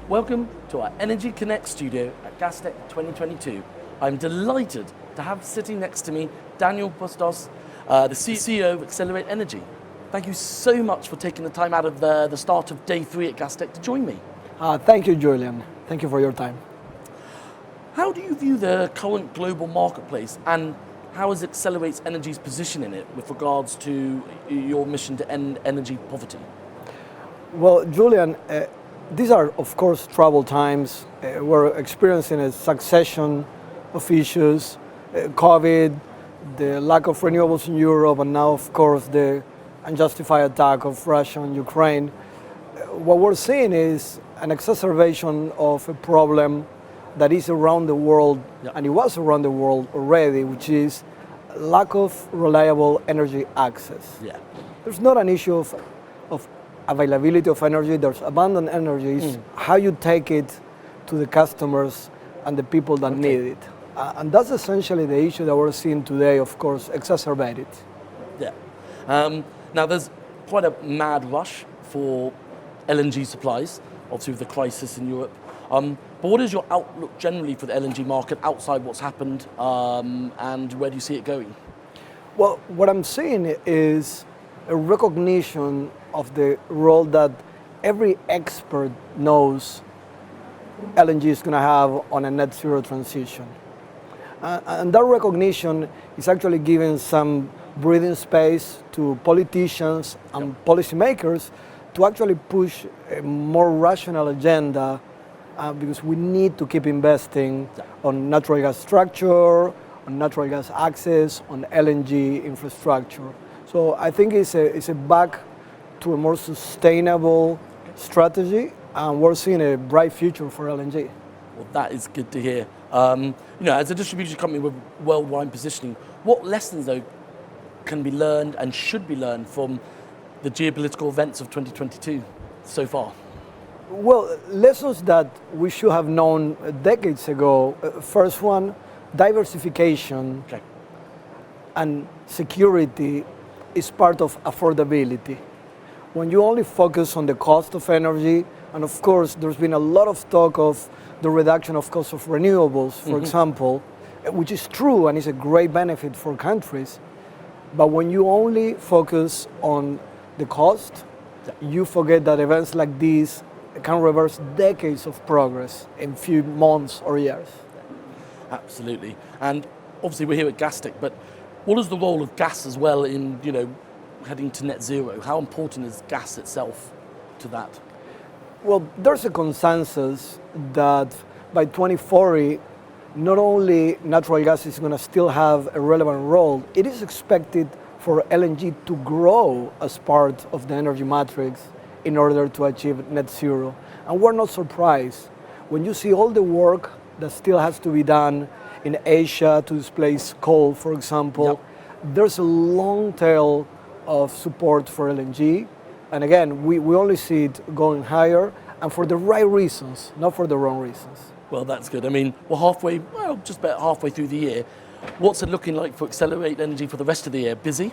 Welcome to our Energy Connect studio at Gastech 2022. I'm delighted to have sitting next to me Daniel Bustos, the CEO of Excelerate Energy. Thank you so much for taking the time out of the start of day 3 at Gastech to join me. Thank you, Julian. Thank you for your time. How do you view the current global marketplace, and how is Excelerate Energy's position in it with regards to your mission to end energy poverty? Well, Julian, these are, of course, troubled times. We're experiencing a succession of issues, COVID, the lack of renewables in Europe, and now, of course, the unjustified attack of Russia on Ukraine. What we're seeing is an exacerbation of a problem that is around the world, and it was around the world already, which is lack of reliable energy access. Yeah. There's not an issue of availability of energy, there's abundant energy. It's how you take it to the customers and the people that need it. And that's essentially the issue that we're seeing today, of course, exacerbated. Yeah. Now there's quite a mad rush for LNG supplies, obviously with the crisis in Europe. But what is your outlook generally for the LNG market outside what's happened, and where do you see it going? Well, what I'm seeing is a recognition of the role that every expert knows LNG is going to have on a net zero transition. And that recognition is actually giving some breathing space to politicians and policymakers to actually push a more rational agenda, because we need to keep investing on natural gas structure, on natural gas access, on LNG infrastructure. So I think it's a back to a more sustainable strategy, and we're seeing a bright future for LNG. Well, that is good to hear. As a distribution company with worldwide positioning, what lessons though can be learned and should be learned from the geopolitical events of 2022 so far? Well, lessons that we should have known decades ago. First one, diversification and security is part of affordability. When you only focus on the cost of energy, and of course there's been a lot of talk of the reduction of cost of renewables, for example, which is true and is a great benefit for countries. But when you only focus on the cost, you forget that events like these can reverse decades of progress in few months or years. Absolutely. And obviously we're here at Gastech, but what is the role of gas as well in, heading to net zero? How important is gas itself to that? Well, there's a consensus that by 2040, not only natural gas is going to still have a relevant role, it is expected for LNG to grow as part of the energy matrix in order to achieve net zero. And we're not surprised. When you see all the work that still has to be done in Asia to displace coal, for example, there's a long tail of support for LNG. And again, we only see it going higher, and for the right reasons, not for the wrong reasons. Well, that's good. I mean, we're just about halfway through the year. What's it looking like for Excelerate Energy for the rest of the year? Busy?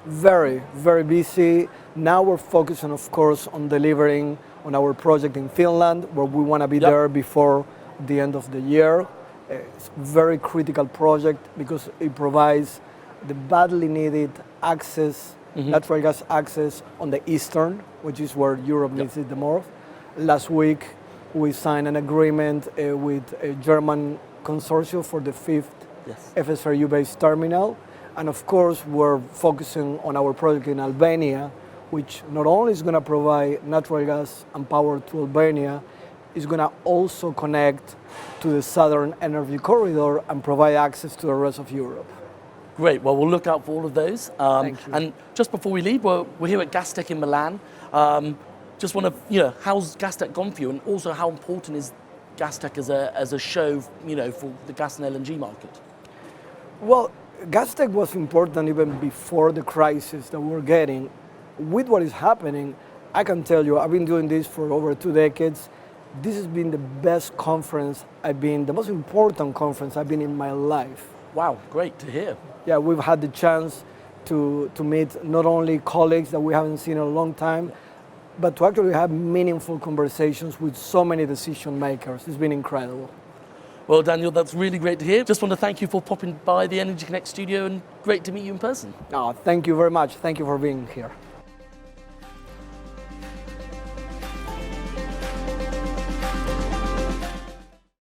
Very, very busy. Now we're focusing, of course, on delivering on our project in Finland, where we want to be there before the end of the year. It's a very critical project because it provides the badly needed access, natural gas access on the eastern, which is where Europe needs it the most. Last week, we signed an agreement with a German consortium for the 5th FSRU-based terminal. And of course, we're focusing on our project in Albania, which not only is going to provide natural gas and power to Albania, is going to also connect to the Southern Energy Corridor and provide access to the rest of Europe. Great. Well, we'll look out for all of those. Thank you. And just before we leave, we're here at Gastech in Milan. Just want to, how's Gastech gone for you, and also how important is Gastech as a show, for the gas and LNG market? Well, Gastech was important even before the crisis that we're getting. With what is happening, I can tell you, I've been doing this for over 2 decades. This has been the best conference the most important conference I've been in my life. Wow, great to hear. Yeah, we've had the chance to meet not only colleagues that we haven't seen in a long time, but to actually have meaningful conversations with so many decision makers. It's been incredible. Well, Daniel, that's really great to hear. Just want to thank you for popping by the Energy Connect studio, and great to meet you in person. Thank you very much. Thank you for being here.